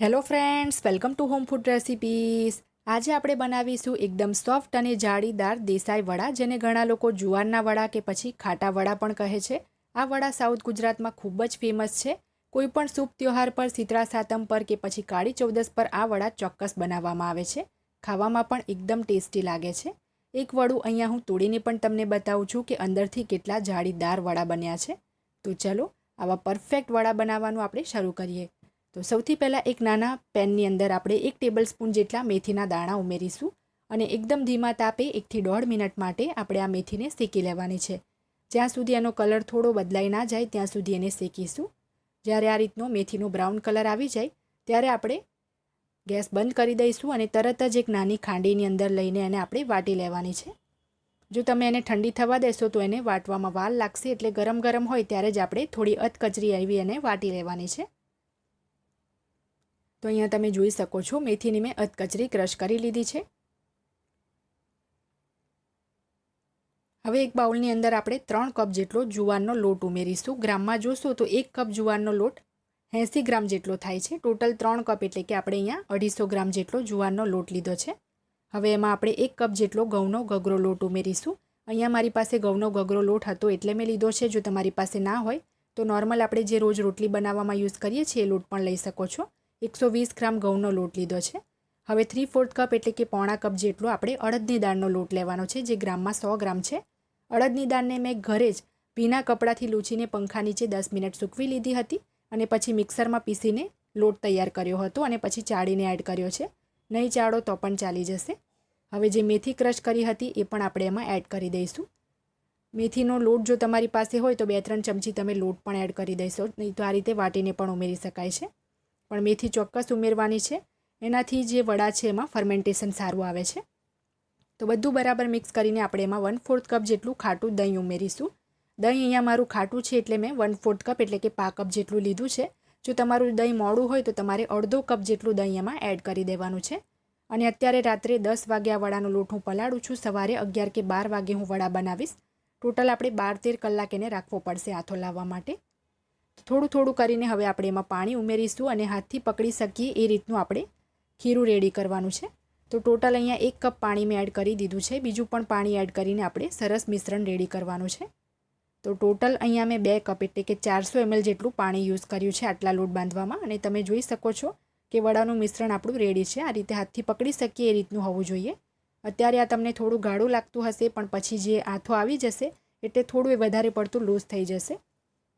Hello friends, welcome to home food recipes. આજે આપણે બનાવીશું એકદમ સોફ્ટ અને જાળીદાર દેસાઈ વડા, જેને ઘણા લોકો જુવારના વડા કે પછી ખાટા વડા પણ કહે છે. આ વડા સાઉથ ગુજરાતમાં ખૂબ જ ફેમસ છે. કોઈ પણ શુભ ત્યોહાર પર, શીતળા સાતમ પર કે પછી કાળી ચૌદસ પર આ વડા ચોક્કસ બનાવવામાં આવે છે. ખાવામાં પણ એકદમ ટેસ્ટી લાગે છે. એક વડું અહીંયા હું તોડીને પણ તમને બતાવું છું કે અંદરથી કેટલા જાળીદાર વડા બન્યા છે. તો ચલો આવા પરફેક્ટ વડા બનાવવાનું આપણે શરૂ કરીએ. તો સૌથી પહેલાં એક નાના પેનની અંદર આપણે 1 ટેબલ સ્પૂન જેટલા મેથીના દાણા ઉમેરીશું અને એકદમ ધીમા તાપે 1 થી 1.5 મિનિટ માટે આપણે આ મેથીને શેકી લેવાની છે. જ્યાં સુધી એનો કલર થોડો બદલાઈ ના જાય ત્યાં સુધી એને શેકીશું. જ્યારે આ રીતનો મેથીનો બ્રાઉન કલર આવી જાય ત્યારે આપણે ગેસ બંધ કરી દઈશું અને તરત જ એક નાની ખાંડીની અંદર લઈને એને આપણે વાટી લેવાની છે. જો તમે એને ઠંડી થવા દેશો તો એને વાટવામાં વાર લાગશે, એટલે ગરમ ગરમ હોય ત્યારે જ આપણે થોડી અધકચરી આવી એને વાટી લેવાની છે. તો અહીંયા તમે જોઈ શકો છો મેથીની મેં અધકચરી ક્રશ કરી લીધી છે. હવે એક બાઉલની અંદર આપણે 3 કપ જેટલો જુવારનો લોટ ઉમેરીશું. ગ્રામમાં જોશો તો 1 કપ જુવારનો લોટ 80 ગ્રામ જેટલો થાય છે. ટોટલ 3 કપ એટલે કે આપણે અહીંયા 250 ગ્રામ જેટલો જુવારનો લોટ લીધો છે. હવે એમાં આપણે 1 કપ જેટલો ઘઉંનો ઘગરો લોટ ઉમેરીશું. અહીંયા મારી પાસે ઘઉંનો ઘગરો લોટ હતો એટલે મેં લીધો છે. જો તમારી પાસે ના હોય તો નોર્મલ આપણે જે રોજ રોટલી બનાવવામાં યુઝ કરીએ છીએ એ લોટ પણ લઈ શકો છો. 120 ગ્રામ ઘઉંનો લોટ લીધો છે. હવે 3/4 કપ એટલે કે પોણા કપ જેટલો આપણે અડદની દાળનો લોટ લેવાનો છે, જે ગ્રામમાં 100 ગ્રામ છે. અડદની દાળને મેં ઘરે જ ભીના કપડાથી લૂછીને પંખા નીચે 10 મિનિટ સૂકવી લીધી હતી અને પછી મિક્સરમાં પીસીને લોટ તૈયાર કર્યો હતો અને પછી ચાળીને એડ કર્યો છે. નહીં ચાળો તો પણ ચાલી જશે. હવે જે મેથી ક્રશ કરી હતી એ પણ આપણે એમાં એડ કરી દઈશું. મેથીનો લોટ જો તમારી પાસે હોય તો 2-3 ચમચી તમે લોટ પણ એડ કરી દઈશો, નહીં તો આ રીતે વાટીને પણ ઉમેરી શકાય છે. પણ મેથી ચોક્કસ ઉમેરવાની છે. એનાથી જે વડા છે એમાં ફર્મેન્ટેશન સારું આવે છે. તો બધું બરાબર મિક્સ કરીને આપણે એમાં 1/4 કપ જેટલું ખાટું દહીં ઉમેરીશું. દહીં અહીંયા મારું ખાટું છે એટલે મેં 1/4 કપ એટલે કે 5 કપ જેટલું લીધું છે. જો તમારું દહીં મોડું હોય તો તમારે અડધો કપ જેટલું દહીં એમાં એડ કરી દેવાનું છે. અને અત્યારે રાત્રે 10 વાગે આ વડાનો લોટ હું પલાળું છું. સવારે 11 કે 12 વાગે હું વડા બનાવીશ. ટોટલ આપણે 12-13 કલાક એને રાખવો પડશે આથો લાવવા માટે. થોડું થોડું કરીને હવે આપણે એમાં પાણી ઉમેરીશું અને હાથથી પકડી શકીએ એ રીતનું આપણે ખીરું રેડી કરવાનું છે. તો ટોટલ અહીંયા 1 કપ પાણી મેં એડ કરી દીધું છે. બીજું પણ પાણી એડ કરીને આપણે સરસ મિશ્રણ રેડી કરવાનું છે. તો ટોટલ અહીંયા મેં 2 કપ એટલે કે 400 ml જેટલું પાણી યુઝ કર્યું છે આટલા લોટ બાંધવામાં. અને તમે જોઈ શકો છો કે વડાનું મિશ્રણ આપણું રેડી છે. આ રીતે હાથથી પકડી શકીએ એ રીતનું હોવું જોઈએ. અત્યારે આ તમને થોડું ગાઢું લાગતું હશે, પણ પછી જે આથો આવી જશે એટલે થોડું એ વધારે પડતું લૂઝ થઈ જશે.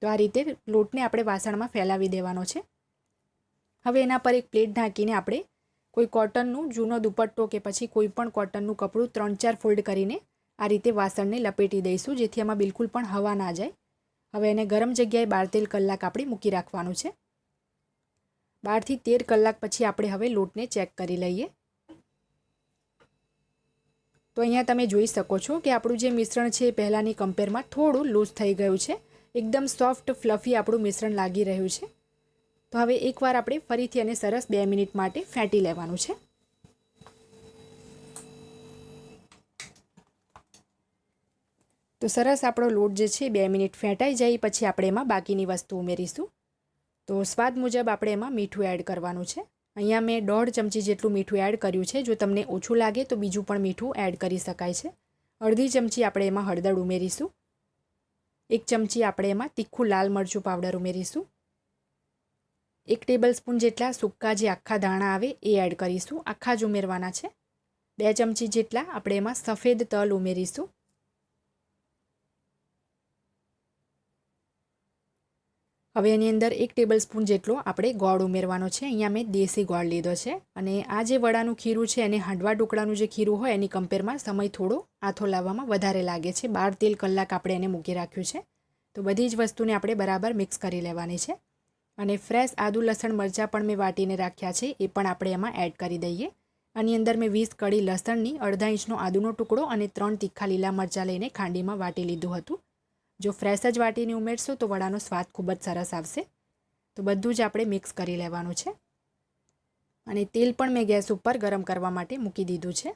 તો આ રીતે લોટને આપણે વાસણમાં ફેલાવી દેવાનો છે. હવે એના પર એક પ્લેટ ઢાંકીને આપણે કોઈ કોટનનું જૂનો દુપટ્ટો કે પછી કોઈ પણ કોટનનું કપડું 3-4 ફોલ્ડ કરીને આ રીતે વાસણને લપેટી દઈશું, જેથી એમાં બિલકુલ પણ હવા ના જાય. હવે એને ગરમ જગ્યાએ 12-13 કલાક આપણે મૂકી રાખવાનું છે. 12 થી 13 કલાક પછી આપણે હવે લોટને ચેક કરી લઈએ. તો અહીંયા તમે જોઈ શકો છો કે આપણું જે મિશ્રણ છે એ પહેલાંની કમ્પેરમાં થોડું લૂઝ થઈ ગયું છે. એકદમ સોફ્ટ ફ્લફી આપણું મિશ્રણ લાગી રહ્યું છે. તો હવે એકવાર આપણે ફરીથી એને સરસ 2 મિનિટ માટે ફેંટી લેવાનું છે. તો સરસ આપણો લોટ જે છે 2 મિનિટ ફેંટાઈ જાય પછી આપણે એમાં બાકીની વસ્તુ ઉમેરીશું. તો સ્વાદ મુજબ આપણે એમાં મીઠું એડ કરવાનું છે. અહીંયા મેં 1.5 ચમચી જેટલું મીઠું એડ કર્યું છે. જો તમને ઓછું લાગે તો બીજું પણ મીઠું એડ કરી શકાય છે. અડધી ચમચી આપણે એમાં હળદર ઉમેરીશું. 1 ચમચી આપણે એમાં તીખું લાલ મરચું પાવડર ઉમેરીશું. 1 ટેબલ સ્પૂન જેટલા સૂકા જે આખા દાણા આવે એ એડ કરીશું. આખા જ ઉમેરવાના છે. 2 ચમચી જેટલા આપણે એમાં સફેદ તલ ઉમેરીશું. હવે એની અંદર 1 ટેબલ સ્પૂન જેટલો આપણે ગોળ ઉમેરવાનો છે. અહીંયા મેં દેશી ગોળ લીધો છે. અને આ જે વડાનું ખીરું છે એને હાંડવા ઢોકળાનું જે ખીરું હોય એની કમ્પેરમાં સમય થોડો આથો લાવવામાં વધારે લાગે છે. 12-13 કલાક આપણે એને મૂકી રાખ્યું છે. તો બધી જ વસ્તુને આપણે બરાબર મિક્સ કરી લેવાની છે. અને ફ્રેશ આદુ લસણ મરચાં પણ મેં વાટીને રાખ્યા છે, એ પણ આપણે એમાં એડ કરી દઈએ. આની અંદર મેં 20 કળી લસણની, 1/2 ઇંચનો આદુનો ટુકડો અને 3 તીખા લીલા મરચાં લઈને ખાંડીમાં વાટી લીધું હતું. જો ફ્રેશ જ વાટીને ઉમેરશો તો વડાનો સ્વાદ ખૂબ જ સરસ આવશે. તો બધું જ આપણે મિક્સ કરી લેવાનું છે. અને તેલ પણ મેં ગેસ ઉપર ગરમ કરવા માટે મૂકી દીધું છે.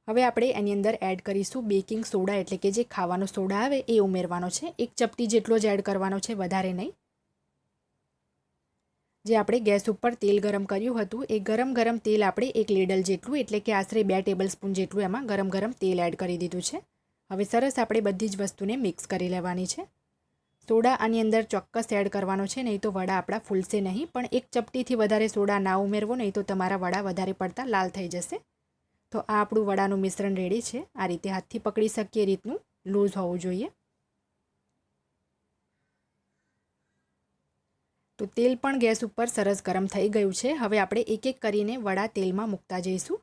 હવે આપણે એની અંદર એડ કરીશું બેકિંગ સોડા, એટલે કે જે ખાવાનો સોડા આવે એ ઉમેરવાનો છે. 1 ચપટી જેટલો જ એડ કરવાનો છે, વધારે નહીં. જે આપણે ગેસ ઉપર તેલ ગરમ કર્યું હતું એ ગરમ તેલ આપણે એક લેડલ જેટલું એટલે કે આશરે 2 ટેબલસ્પૂન જેટલું એમાં ગરમ તેલ એડ કરી દીધું છે. હવે સરસ આપણે બધી જ વસ્તુને મિક્સ કરી લેવાની છે. સોડા આની અંદર ચોક્કસ એડ કરવાનો છે, નહીં તો વડા આપણા ફૂલશે નહીં. પણ એક ચપટીથી વધારે સોડા ના ઉમેરવો, નહીં તો તમારા વડા વધારે પડતા લાલ થઈ જશે. તો આ આપણું વડાનું મિશ્રણ રેડી છે. આ રીતે હાથથી પકડી શકીએ એ રીતનું લૂઝ હોવું જોઈએ. તો તેલ પણ ગેસ ઉપર સરસ ગરમ થઈ ગયું છે. હવે આપણે એક એક કરીને વડા તેલમાં મૂકતા જઈશું.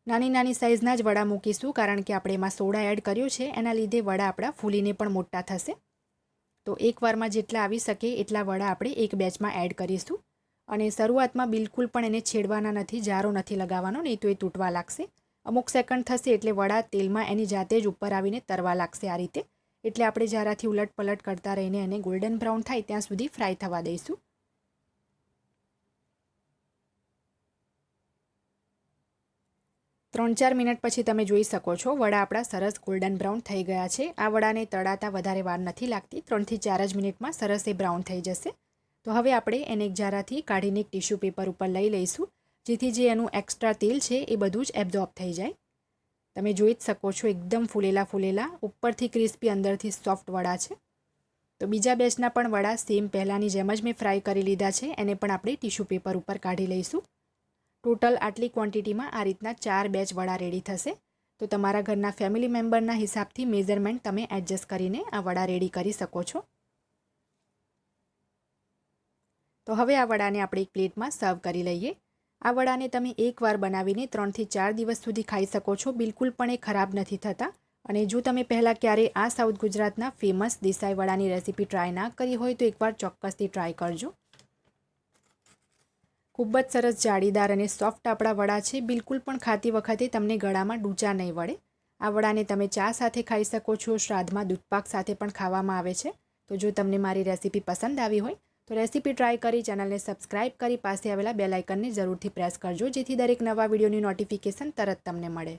નાની સાઇઝના જ વડા મૂકીશું, કારણ કે આપણે એમાં સોડા એડ કર્યો છે. એના લીધે વડા આપણા ફૂલીને પણ મોટા થશે. તો એકવારમાં જેટલા આવી શકે એટલા વડા આપણે એક બેચમાં એડ કરીશું. અને શરૂઆતમાં બિલકુલ પણ એને છેડવાના નથી, જારો નથી લગાવવાનો, નહીં તો એ તૂટવા લાગશે. અમુક સેકન્ડ થશે એટલે વડા તેલમાં એની જાતે જ ઉપર આવીને તરવા લાગશે આ રીતે. એટલે આપણે જારાથી ઉલટ પલટ કરતા રહીને એને ગોલ્ડન બ્રાઉન થાય ત્યાં સુધી ફ્રાય થવા દઈશું. 3-4 મિનિટ પછી તમે જોઈ શકો છો વડા આપણા સરસ ગોલ્ડન બ્રાઉન થઈ ગયા છે. આ વડાને તળાતા વધારે વાર નથી લાગતી, 3 થી 4 જ મિનિટમાં સરસ એ બ્રાઉન થઈ જશે. તો હવે આપણે એને એક જારાથી કાઢીને એક ટીશ્યુ પેપર ઉપર લઈ લઈશું, જેથી જે એનું એક્સ્ટ્રા તેલ છે એ બધું જ એબ્ઝોર્બ થઈ જાય. તમે જોઈ જ શકો છો એકદમ ફૂલેલા ઉપરથી ક્રિસ્પી અંદરથી સોફ્ટ વડા છે. તો બીજા બેચના પણ વડા સેમ પહેલાંની જેમ જ મેં ફ્રાય કરી લીધા છે. એને પણ આપણે ટીશ્યુ પેપર ઉપર કાઢી લઈશું. ટોટલ આટલી ક્વોન્ટિટીમાં આ રીતના 4 બેચ વડા રેડી થશે. તો તમારા ઘરના ફેમિલી મેમ્બરના હિસાબથી મેઝરમેન્ટ તમે એડજસ્ટ કરીને આ વડા રેડી કરી શકો છો. તો હવે આ વડાને આપણે એક પ્લેટમાં સર્વ કરી લઈએ. આ વડાને તમે એકવાર બનાવીને 3 થી 4 દિવસ સુધી ખાઈ શકો છો. બિલકુલ પણ એ ખરાબ નથી થતા. અને જો તમે પહેલાં ક્યારે આ સાઉથ ગુજરાતના ફેમસ દેસાઈ વડાની રેસીપી ટ્રાય ના કરી હોય તો એકવાર ચોક્કસથી ટ્રાય કરજો. ખૂબ જ સરસ જાળીદાર અને સોફ્ટ આપણા વડા છે. બિલકુલ પણ ખાતી વખતે તમને ગળામાં ડૂચા નહીં વળે. આ વડાને તમે ચા સાથે ખાઈ શકો છો. શ્રાદ્ધમાં દૂધપાક સાથે પણ ખાવામાં આવે છે. તો જો તમને મારી રેસીપી પસંદ આવી હોય તો રેસીપી ટ્રાય કરી ચેનલને સબસ્ક્રાઇબ કરી પાસે આવેલા બેલ આઇકનને જરૂરથી પ્રેસ કરજો, જેથી દરેક નવા વિડીયોની નોટિફિકેશન તરત તમને મળે.